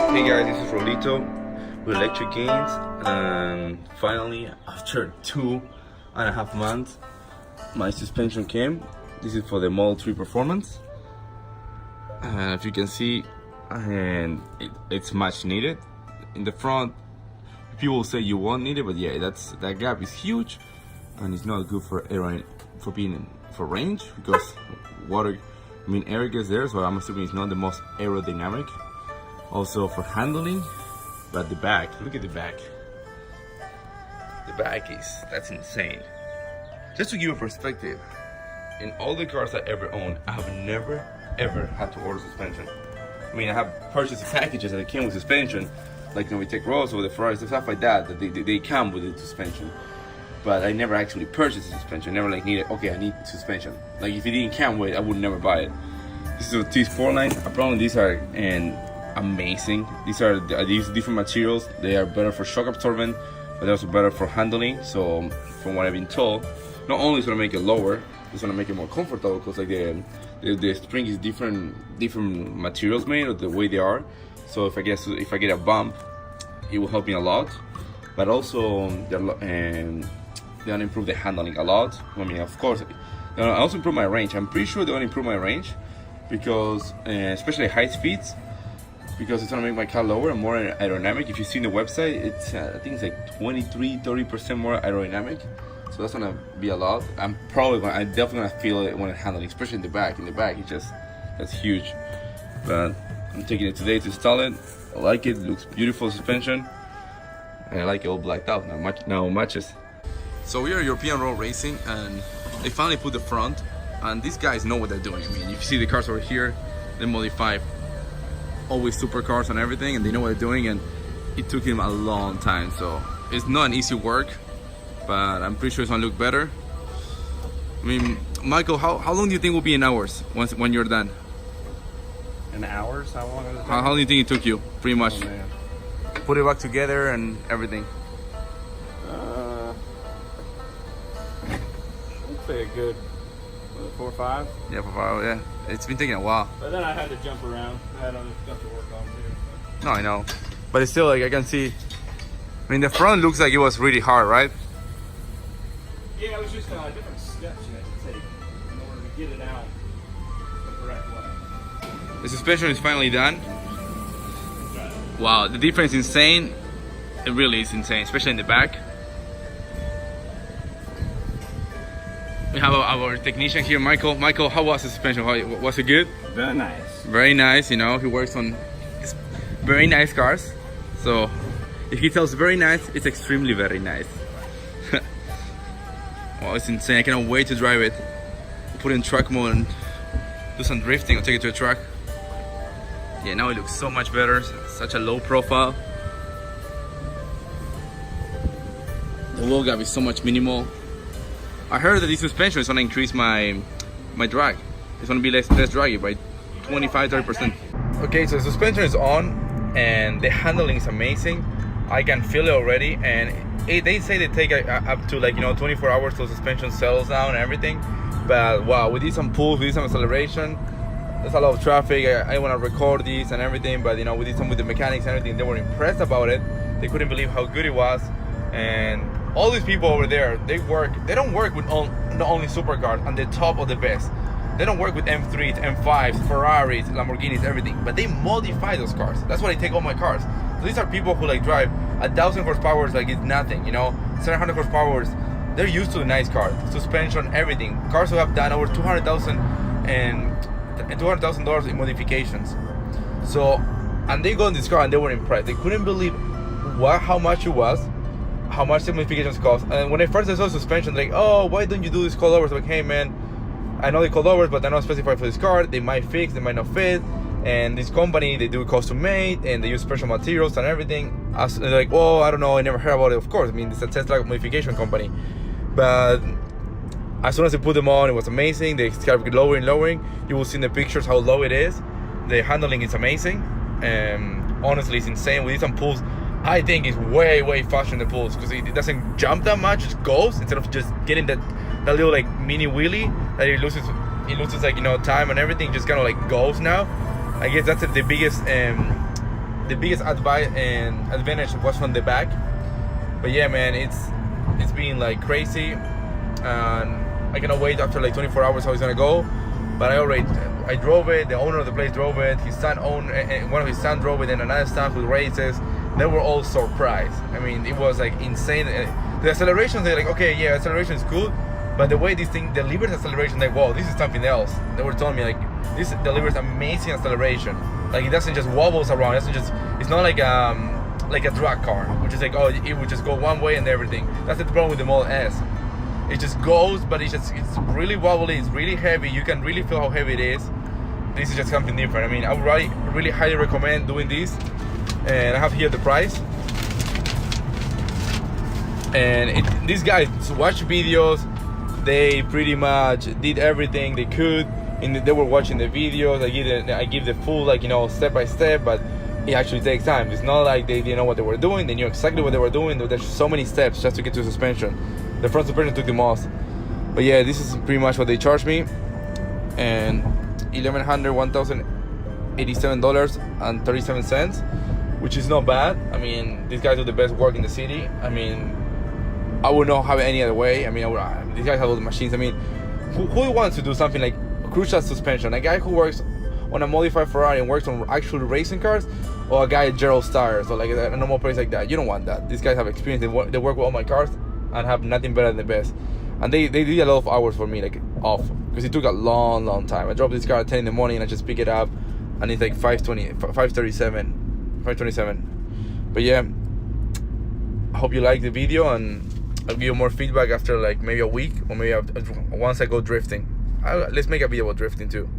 Hey guys, this is Rolito with Electric Gains, and finally, after 2.5 months, my suspension came. This is for the Model 3 Performance, and if you can see, and it's much needed. In the front, people say you won't need it, but yeah, that gap is huge, and it's not good for for range, because air gets there, so I'm assuming it's not the most aerodynamic. Also for handling, but the back, look at the back. The back that's insane. Just to give a perspective, in all the cars I ever owned, I have never ever had to order suspension. I mean, I have purchased packages that came with suspension, like when we take Rolls or the Ferraris, stuff like that, they come with the suspension. But I never actually purchased a suspension. Never like needed, okay, I need suspension. Like if it didn't come with it, I would never buy it. This is a T4 line. Apparently these are amazing. These different materials. They are better for shock absorbent, but they're also better for handling. So from what I've been told, not only is gonna make it lower, it's gonna make it more comfortable, because like the spring is different materials made, or the way they are. So if I get a bump, it will help me a lot. But also they're gonna improve the handling a lot. I mean, of course, I also improve my range. I'm pretty sure they're gonna improve my range, because especially high speeds, because it's gonna make my car lower and more aerodynamic. If you see the website, it's I think it's like 23-30% more aerodynamic. So that's gonna be a lot. I'm definitely gonna feel it when it's handling, especially in the back. In the back, that's huge. But I'm taking it today to install it. I like it. It looks beautiful suspension, and I like it all blacked out. Now it matches. So we are European road racing, and they finally put the front, and these guys know what they're doing. I mean, if you see the cars over here, they modify always supercars and everything, and they know what they're doing, and it took him a long time. So it's not an easy work, but I'm pretty sure it's gonna look better. I mean, Michael, how long do you think will be in hours when you're done? In hours? How long is it? How do you think it took you, pretty much? Oh, man. Put it back together and everything. I'd say a good 4 or 5. Yeah, for a while, yeah. It's been taking a while. But then I had to jump around. I had other stuff to work on too. No, I know. But it's still, like, I can see. I mean, the front looks like it was really hard, right? Yeah, it was just different steps you had to take in order to get it out the correct way. The suspension is finally done. Wow, the difference is insane. It really is insane, especially in the back. We have our technician here, Michael. Michael, how was the suspension? Was it good? Very nice. Very nice, you know, he works on very nice cars. So if he tells very nice, it's extremely very nice. Wow, it's insane. I cannot wait to drive it. Put it in truck mode and do some drifting or take it to a track. Yeah, now it looks so much better. Such a low profile. The wheel gap is so much minimal. I heard that this suspension is gonna increase my drag. It's gonna be less draggy by 25-30%. Okay, so the suspension is on, and the handling is amazing. I can feel it already, and they say they take up to 24 hours till suspension settles down and everything. But wow, we did some pulls, we did some acceleration. There's a lot of traffic. I want to record these and everything, but we did some with the mechanics and everything. They were impressed about it. They couldn't believe how good it was. And all these people over there, they don't work with not only supercars and the top of the best. They don't work with M3s, M5s, Ferraris, Lamborghinis, everything, but they modify those cars. That's why they take all my cars. So these are people who drive 1,000 horsepower like it's nothing, 700 horsepower. They're used to the nice cars, suspension, everything. Cars who have done over $200,000 and $200,000 in modifications. So, and they got in this car and they were impressed. They couldn't believe how much it was, how much the modifications cost. And when I first saw suspension, like, oh, why don't you do these coilovers? Like, hey man, I know the coilovers, but they're not specified for this car. They might fix, they might not fit. And this company, they do custom made and they use special materials and everything. They're like, oh, I don't know, I never heard about it. Of course, I mean, it's a Tesla modification company. But as soon as they put them on, it was amazing. They kept lowering. You will see in the pictures how low it is. The handling is amazing. Honestly, it's insane. We did some pulls. I think it's way faster in the pulls, because it doesn't jump that much. It just goes instead of just getting that little mini wheelie that it loses time and everything. Just kind of goes now. I guess that's the biggest the biggest advantage was from the back. But yeah, man, it's been like crazy, and I cannot wait after like 24 hours how it's gonna go. But I drove it. The owner of the place drove it. His son one of his sons drove it, and another son who races. They were all surprised. I mean, it was like insane. The acceleration, they're like, okay, yeah, acceleration is good, but the way this thing delivers acceleration, like, wow, this is something else. They were telling me like, this delivers amazing acceleration. Like, it doesn't just wobbles around. It's not like a drag car, which is like, oh, it would just go one way and everything. That's the problem with the Model S. It just goes, but it's really wobbly. It's really heavy. You can really feel how heavy it is. This is just something different. I mean, I would really highly recommend doing this. And I have here the price. And these guys watch videos. They pretty much did everything they could. They were watching the videos. I give the full, like, you know, step by step, but it actually takes time. It's not like they didn't know what they were doing. They knew exactly what they were doing. There's so many steps just to get to suspension. The front suspension took the most. But yeah, this is pretty much what they charged me. And $1,187.37, which is not bad. I mean, these guys do the best work in the city. I mean, I would not have it any other way. I mean, these guys have all the machines. I mean, who wants to do something like crucial suspension? A guy who works on a modified Ferrari and works on actual racing cars, or a guy at Gerald's Tires, or like a normal place like that? You don't want that. These guys have experience. They work with all my cars and have nothing better than the best. And they did a lot of hours for me, like off, because it took a long time. I dropped this car at 10 in the morning and I just pick it up, and it's like 5:27. But yeah, I hope you like the video, and I'll give you more feedback after like maybe a week, or maybe once I go drifting. Let's make a video about drifting too.